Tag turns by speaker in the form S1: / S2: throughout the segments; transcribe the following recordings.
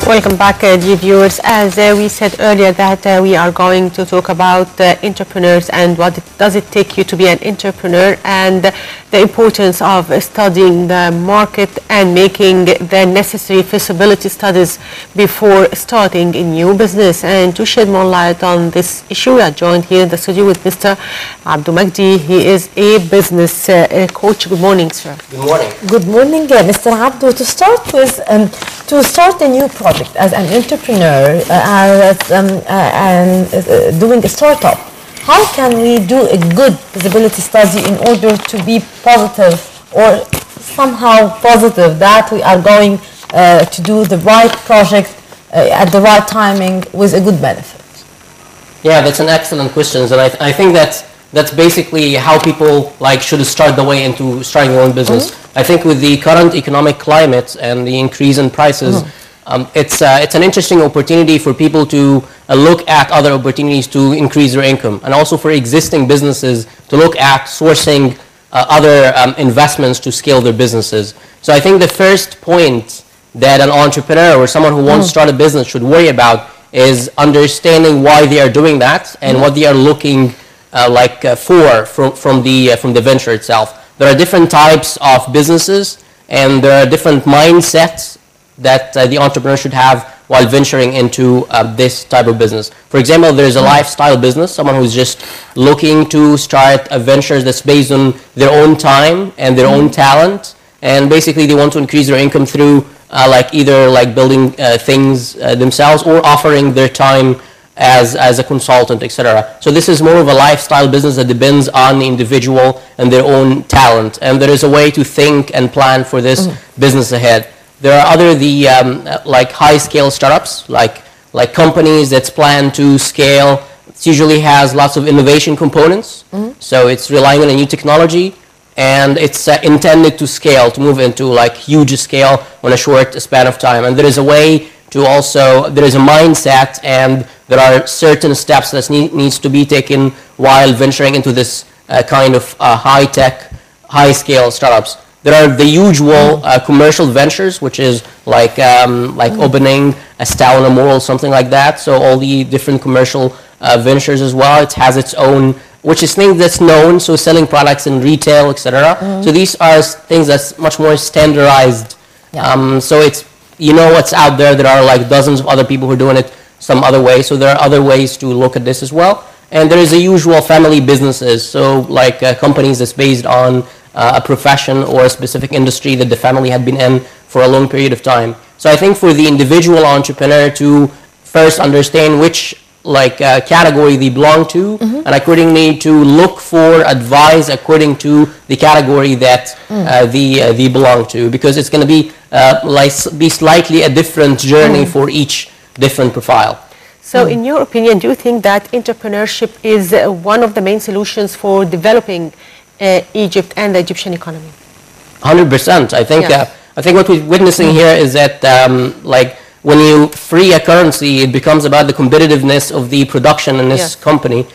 S1: Welcome back, dear viewers. As we said earlier that we are going to talk about entrepreneurs and what does it take you to be an entrepreneur, and the importance of studying the market and making the necessary feasibility studies before starting a new business. And to shed more light on this issue, we are joined here in the studio with Mr. Abdul Magdi. He is a business coach. Good morning, sir.
S2: Good morning.
S3: Good morning, Mr. Abdul. To start with, to start a new project as an entrepreneur and doing a startup, how can we do a good feasibility study in order to be positive or somehow positive that we are going to do the right project at the right timing with a good benefit?
S2: Yeah, that's an excellent question, and I think that's basically how people should start the way into starting their own business. I think with the current economic climate and the increase in prices, it's an interesting opportunity for people to look at other opportunities to increase their income, and also for existing businesses to look at sourcing other investments to scale their businesses. So I think the first point that an entrepreneur or someone who wants to start a business should worry about is understanding why they are doing that and what they are looking from the venture itself. There are different types of businesses, and there are different mindsets that the entrepreneur should have while venturing into this type of business. For example, there's a lifestyle business, someone who's just looking to start a venture that's based on their own time and their own talent, and basically they want to increase their income through either building things themselves or offering their time as a consultant, etc. So this is more of a lifestyle business that depends on the individual and their own talent, and there is a way to think and plan for this business ahead. There are other high scale startups, like companies that's planned to scale. It usually has lots of innovation components, so it's relying on a new technology, and it's intended to scale, to move into huge scale on a short span of time. And there is a way to there is a mindset, and there are certain steps that needs to be taken while venturing into this kind of high-tech, high-scale startups. There are the usual commercial ventures, which is opening a stall on a mall, something like that. So all the different commercial ventures as well. It has its own, which is things that's known, so selling products in retail, etc. So these are things that's much more standardized. So it's, what's out there. There are dozens of other people who are doing it some other way. So there are other ways to look at this as well. And there is the usual family businesses, so companies that's based on a profession or a specific industry that the family had been in for a long period of time. So I think for the individual entrepreneur to first understand which category they belong to, and accordingly to look for advice according to the category that they belong to, because it's going to be slightly a different journey for each different profile.
S1: So in your opinion, do you think that entrepreneurship is one of the main solutions for developing Egypt and the Egyptian economy?
S2: 100%. I think what we're witnessing here is that when you free a currency, it becomes about the competitiveness of the production in this company,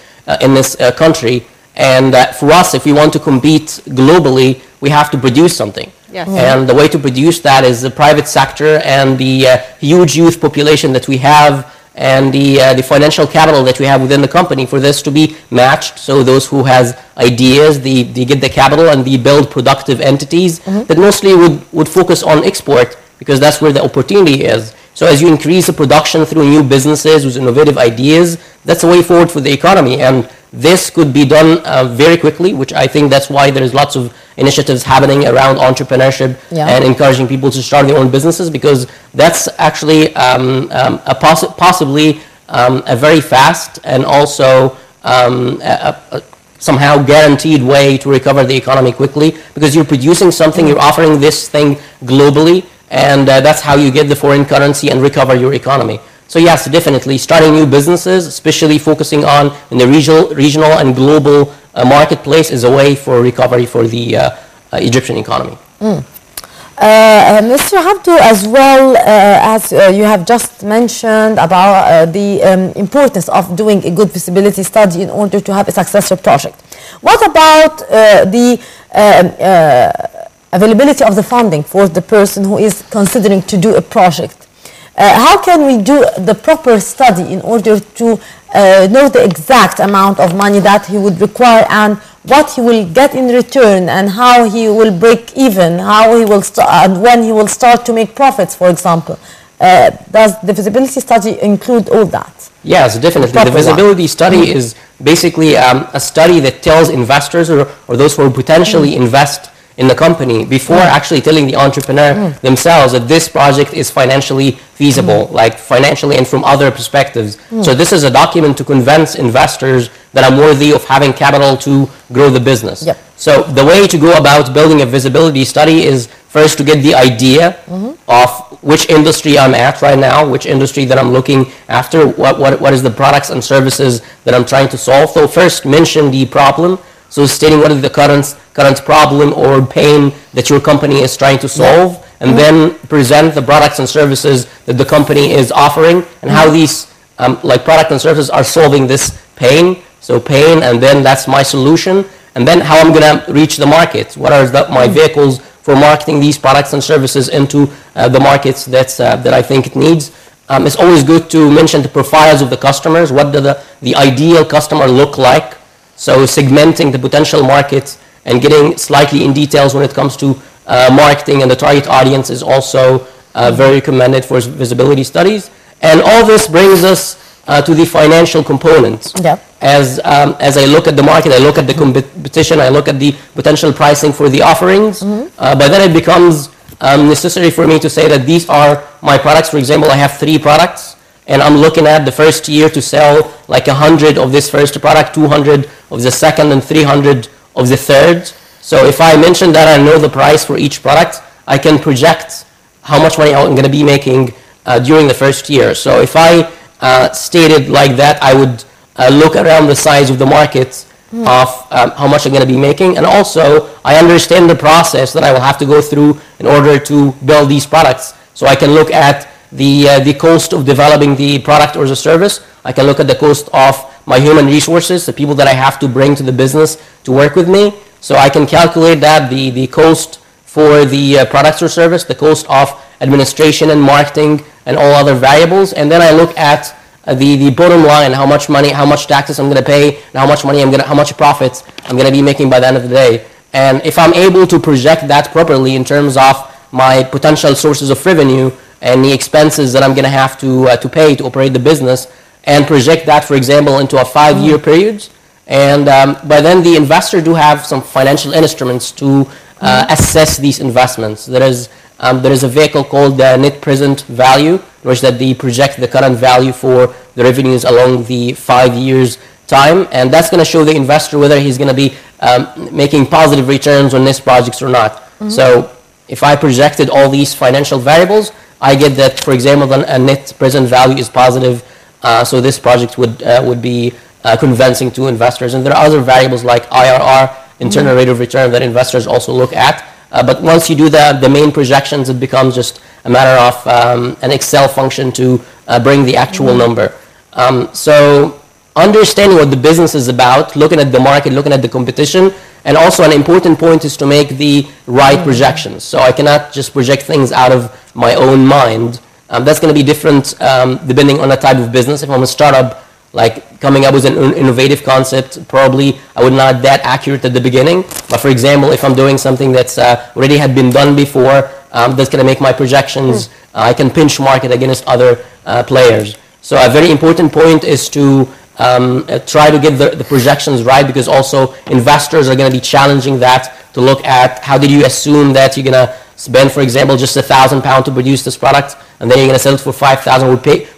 S2: in this country. And for us, if we want to compete globally, we have to produce something. And the way to produce that is the private sector and the huge youth population that we have, and the financial capital that we have within the company for this to be matched. So those who has ideas, they get the capital and they build productive entities that mostly would focus on export, because that's where the opportunity is. So as you increase the production through new businesses with innovative ideas, that's a way forward for the economy. And this could be done very quickly, which I think that's why there's lots of initiatives happening around entrepreneurship and encouraging people to start their own businesses, because that's actually possibly a very fast and also somehow guaranteed way to recover the economy quickly, because you're producing something, you're offering this thing globally, and that's how you get the foreign currency and recover your economy. So yes, definitely starting new businesses, especially focusing on in the regional and global marketplace, is a way for recovery for the Egyptian economy.
S3: Mr. Abdul, as well as you have just mentioned about the importance of doing a good feasibility study in order to have a successful project. What about the availability of the funding for the person who is considering to do a project? How can we do the proper study in order to know the exact amount of money that he would require and what he will get in return and how he will break even, how he will and when he will start to make profits, for example? Does the feasibility study include all that?
S2: Yes, definitely. The feasibility study is basically a study that tells investors or those who will potentially invest in the company before actually telling the entrepreneur themselves that this project is financially feasible, like financially and from other perspectives. So this is a document to convince investors that I'm worthy of having capital to grow the business.
S3: Yep.
S2: So the way to go about building a feasibility study is first to get the idea of which industry I'm at right now, which industry that I'm looking after, what is the products and services that I'm trying to solve. So first mention the problem. So stating what is the current problem or pain that your company is trying to solve, and then present the products and services that the company is offering and how these like product and services are solving this pain. So pain, and then that's my solution, and then how I'm going to reach the market. What are my vehicles for marketing these products and services into the markets that I think it needs. It's always good to mention the profiles of the customers. What does the ideal customer look like? So segmenting the potential markets and getting slightly in details when it comes to marketing and the target audience is also very recommended for visibility studies. And all this brings us to the financial components.
S3: Yeah.
S2: As I look at the market, I look at the competition, I look at the potential pricing for the offerings, but then it becomes necessary for me to say that these are my products. For example, I have 3 products, and I'm looking at the first year to sell like 100 of this first product, 200 of the second, and 300 of the third. So if I mention that I know the price for each product, I can project how much money I'm going to be making during the first year. So if I stated like that, I would look around the size of the market of how much I'm going to be making, and also I understand the process that I will have to go through in order to build these products. So I can look at the cost of developing the product or the service. I can look at the cost of my human resources, the people that I have to bring to the business to work with me. So I can calculate that, the cost for the products or service, the cost of administration and marketing and all other variables, and then I look at the bottom line, how much money, how much taxes I'm going to pay, and how much profits I'm going to be making by the end of the day. And if I'm able to project that properly in terms of my potential sources of revenue and the expenses that I'm going to have to pay to operate the business, and project that, for example, into a 5-year period, and by then the investor do have some financial instruments to assess these investments. There is a vehicle called the net present value, which that they project the current value for the revenues along the 5 years time, and that's going to show the investor whether he's going to be making positive returns on this project or not. So if I projected all these financial variables, I get that, for example, a net present value is positive, so this project would be convincing to investors. And there are other variables like IRR, internal rate of return, that investors also look at. But once you do the main projections, it becomes just a matter of an Excel function to bring the actual number. So understanding what the business is about, looking at the market, looking at the competition, and also an important point is to make the right projections. So I cannot just project things out of my own mind. That's going to be different depending on the type of business. If I'm a startup, like coming up with an innovative concept, probably I would not that accurate at the beginning. But for example, if I'm doing something that's already had been done before, that's going to make my projections, I can benchmark it against other players. So a very important point is to try to get the projections right, because also investors are going to be challenging that, to look at how did you assume that you're going to spend, for example, just £1,000 to produce this product, and then you're going to sell it for 5,000.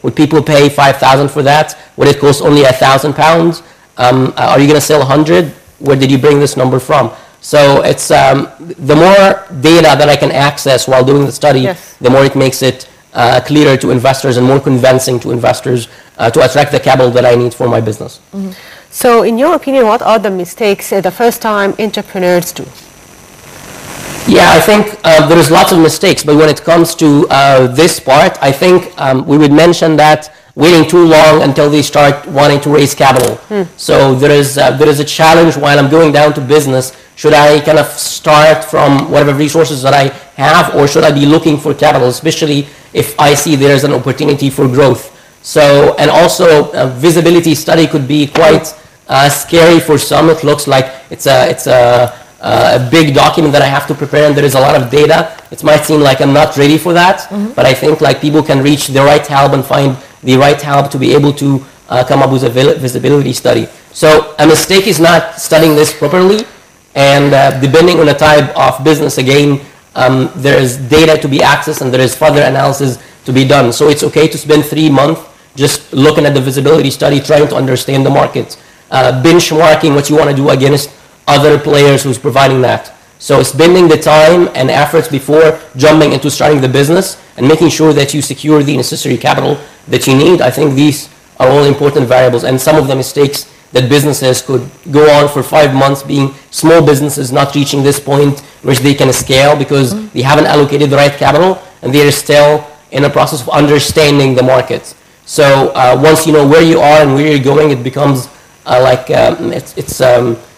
S2: Would people pay 5,000 for that? Would it cost only £1,000? Are you going to sell 100? Where did you bring this number from? So it's the more data that I can access while doing the study, the more it makes it clearer to investors and more convincing to investors to attract the capital that I need for my business.
S1: So in your opinion, what are the mistakes the first-time entrepreneurs do?
S2: Yeah, I think there is lots of mistakes, but when it comes to this part, I think we would mention that waiting too long until they start wanting to raise capital. So there is a challenge while I'm going down to business. Should I kind of start from whatever resources that I have, or should I be looking for capital, especially if I see there's an opportunity for growth. So, and also a visibility study could be quite scary for some. It looks like it's a big document that I have to prepare, and there is a lot of data. It might seem like I'm not ready for that, but I think like people can reach the right help and find the right help to be able to come up with a visibility study. So a mistake is not studying this properly, and depending on the type of business, again, there is data to be accessed and there is further analysis to be done. So it's okay to spend 3 months just looking at the visibility study, trying to understand the market, benchmarking what you want to do against other players who's providing that. So spending the time and efforts before jumping into starting the business and making sure that you secure the necessary capital that you need. I think these are all important variables, and some of the mistakes that businesses could go on for 5 months being small businesses not reaching this point which they can scale because they haven't allocated the right capital and they are still in the process of understanding the market. So once you know where you are and where you're going, it becomes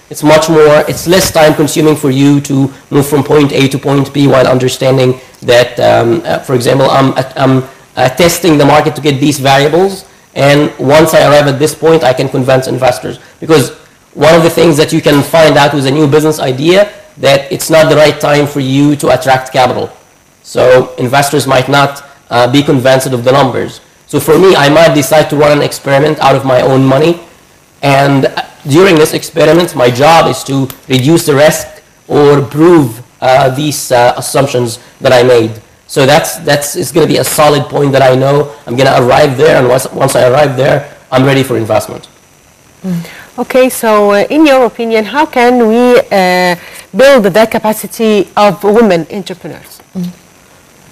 S2: it's much more, it's less time consuming for you to move from point A to point B while understanding that, for example, I'm testing the market to get these variables, and once I arrive at this point, I can convince investors. Because one of the things that you can find out with a new business idea, that it's not the right time for you to attract capital. So investors might not be convinced of the numbers. So for me, I might decide to run an experiment out of my own money, and during this experiment, my job is to reduce the risk or prove these assumptions that I made. So it's going to be a solid point that I know I'm going to arrive there, and once I arrive there, I'm ready for investment.
S1: Okay, so in your opinion, how can we build the capacity of women entrepreneurs?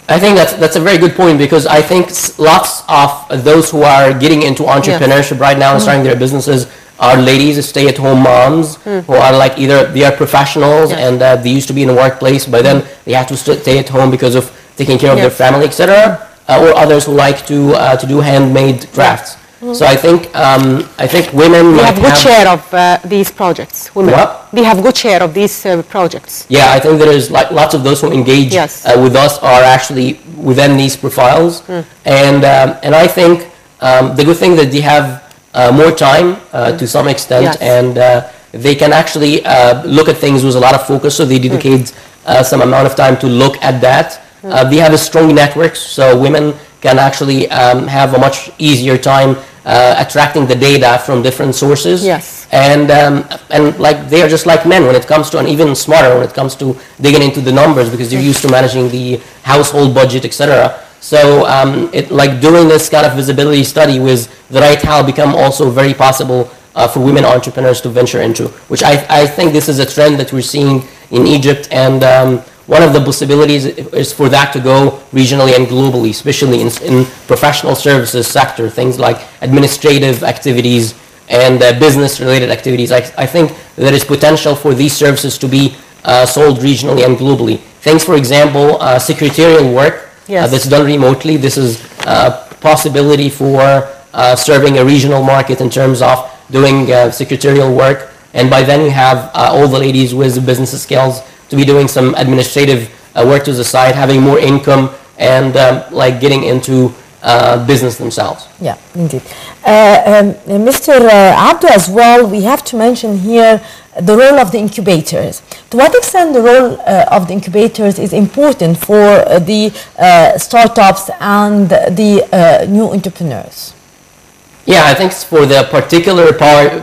S2: I think that's a very good point, because I think lots of those who are getting into entrepreneurship right now and starting their businesses are ladies, stay-at-home moms who are like either they are professionals and they used to be in the workplace, but then they have to stay at home because of taking care of their family, etc. Or others who like to do handmade crafts. So I think women
S1: have good share of these projects. Women.
S2: What?
S1: They have good share of these projects.
S2: Yeah, I think there is like lots of those who engage with us are actually within these profiles, and I think the good thing that they have more time to some extent, and they can actually look at things with a lot of focus, so they dedicate some amount of time to look at that. They have a strong network, so women can actually have a much easier time attracting the data from different sources.
S1: Yes.
S2: And like they are just like men when it comes to, and even smarter when it comes to digging into the numbers, because they're used to managing the household budget, etc. So like doing this kind of visibility study with the right help become also very possible for women entrepreneurs to venture into, which I think this is a trend that we're seeing in Egypt, and one of the possibilities is for that to go regionally and globally, especially in professional services sector, things like administrative activities and business-related activities. I think there is potential for these services to be sold regionally and globally. Things, for example, secretarial work that's done remotely. This is a possibility for serving a regional market in terms of doing secretarial work. And by then you have all the ladies with the business skills to be doing some administrative work to the side, having more income, and like getting into business themselves.
S3: Yeah, indeed. Mr. Abdo, as well, we have to mention here the role of the incubators. To what extent the role of the incubators is important for the startups and the new entrepreneurs?
S2: Yeah, I think for the particular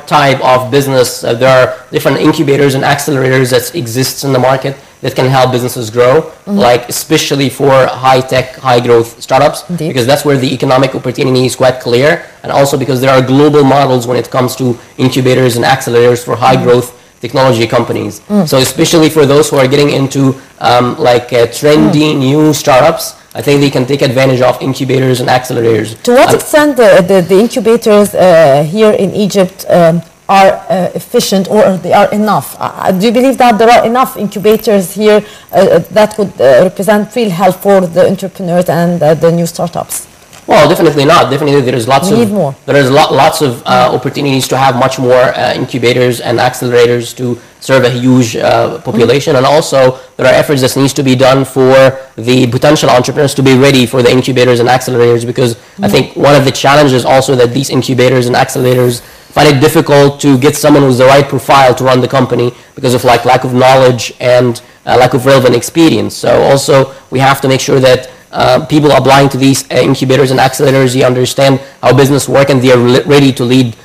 S2: type of business, there are different incubators and accelerators that exist in the market that can help businesses grow, like especially for high-tech, high-growth startups, because that's where the economic opportunity is quite clear, and also because there are global models when it comes to incubators and accelerators for high-growth technology companies. So especially for those who are getting into trendy new startups, I think they can take advantage of incubators and accelerators.
S3: To what extent the incubators here in Egypt are efficient, or they are enough? Do you believe that there are enough incubators here that could represent real help for the entrepreneurs and the new startups?
S2: Well, definitely not. Definitely, there is lots
S3: We
S2: of
S3: need more.
S2: there is lots of opportunities to have much more incubators and accelerators to serve a huge population, and also there are efforts that needs to be done for the potential entrepreneurs to be ready for the incubators and accelerators, because I think one of the challenges also that these incubators and accelerators find it difficult to get someone with the right profile to run the company because of like lack of knowledge and lack of relevant experience. So also we have to make sure that people applying to these incubators and accelerators, you understand how business work and they are ready to lead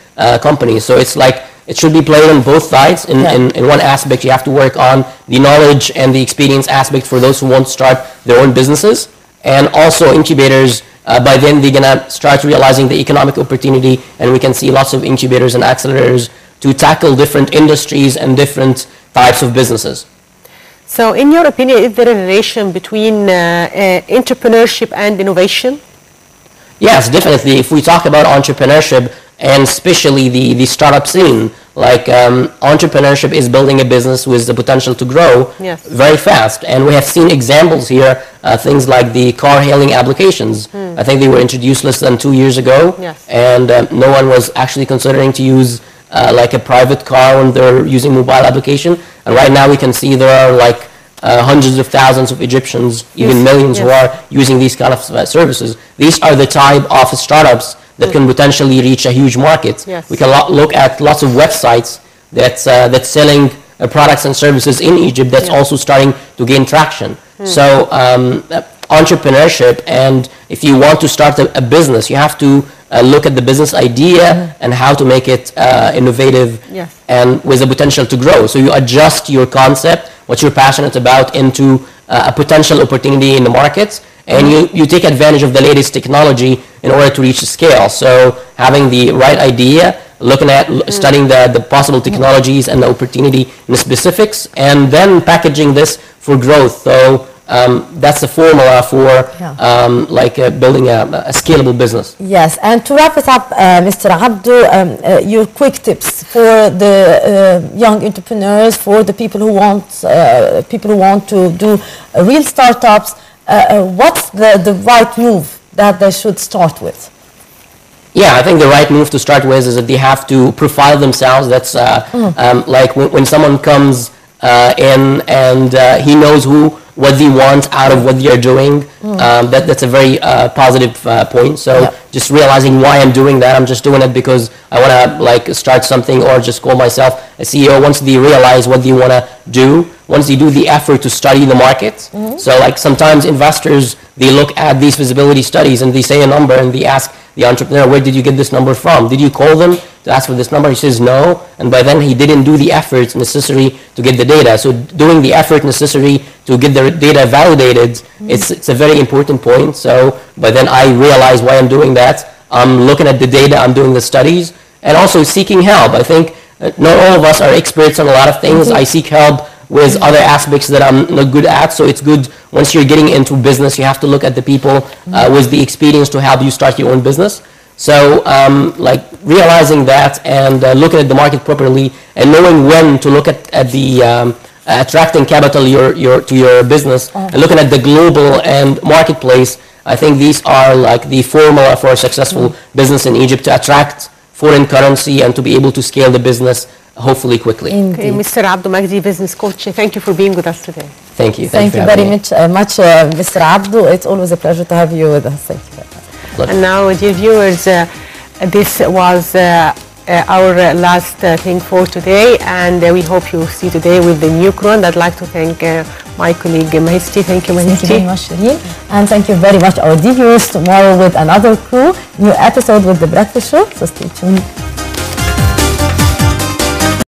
S2: companies. So it's like it should be played on both sides. In one aspect, you have to work on the knowledge and the experience aspect for those who want to start their own businesses, and also incubators. By then, they're gonna start realizing the economic opportunity, and we can see lots of incubators and accelerators to tackle different industries and different types of businesses.
S1: So in your opinion, is there a relation between entrepreneurship and innovation?
S2: Yes, definitely. If we talk about entrepreneurship, and especially the startup scene, like entrepreneurship is building a business with the potential to grow very fast. And we have seen examples here, things like the car hailing applications. I think they were introduced less than 2 years ago, and no one was actually considering to use like a private car when they're using mobile application. And right now we can see there are like hundreds of thousands of Egyptians, even millions who are using these kind of services. These are the type of startups that can potentially reach a huge market. We can look at lots of websites that's selling products and services in Egypt that's also starting to gain traction. So entrepreneurship, and if you want to start a business, you have to look at the business idea and how to make it innovative and with the potential to grow. So you adjust your concept, what you're passionate about, into a potential opportunity in the market, and you take advantage of the latest technology in order to reach the scale. So having the right idea, looking at studying the possible technologies and the opportunity in the specifics, and then packaging this for growth. So that's the formula for building a scalable business.
S3: Yes, and to wrap it up, Mr. Abdou, your quick tips for the young entrepreneurs, for the people who want to do real startups. What's the right move that they should start with?
S2: Yeah, I think the right move to start with is that they have to profile themselves. That's like when someone comes in and he knows what they want out of what they're doing. That's a very positive point. So just realizing why I'm doing that. I'm just doing it because I want to like start something or just call myself a CEO. Once they realize what they want to do, once they do the effort to study the market. So like sometimes investors, they look at these feasibility studies and they say a number and they ask the entrepreneur, where did you get this number from? Did you call them to ask for this number? He says no, and by then he didn't do the efforts necessary to get the data. So doing the effort necessary to get the data validated, it's a very important point. So by then I realize why I'm doing that. I'm looking at the data, I'm doing the studies, and also seeking help. I think not all of us are experts on a lot of things. I seek help with other aspects that I'm not good at. So it's good once you're getting into business, you have to look at the people with the experience to help you start your own business. So like realizing that and looking at the market properly and knowing when to look at the attracting capital to your business and looking at the global and marketplace. I think these are like the formula for a successful business in Egypt, to attract foreign currency and to be able to scale the business hopefully quickly.
S1: Okay, Mr. Abdou Magdi, business coach, thank you for being with us today.
S2: Thank you.
S3: Thank you very much, Mr. Abdou. It's always a pleasure to have you with us. Thank you very much.
S1: And now, dear viewers, this was our last thing for today, and we hope you see today with the new crew. And I'd like to thank my colleague Mahesti. Thank you, Mahesti.
S3: Thank you very much, Shireen. And thank you very much, our viewers. Tomorrow with another crew, new episode with The Breakfast Show. So stay tuned.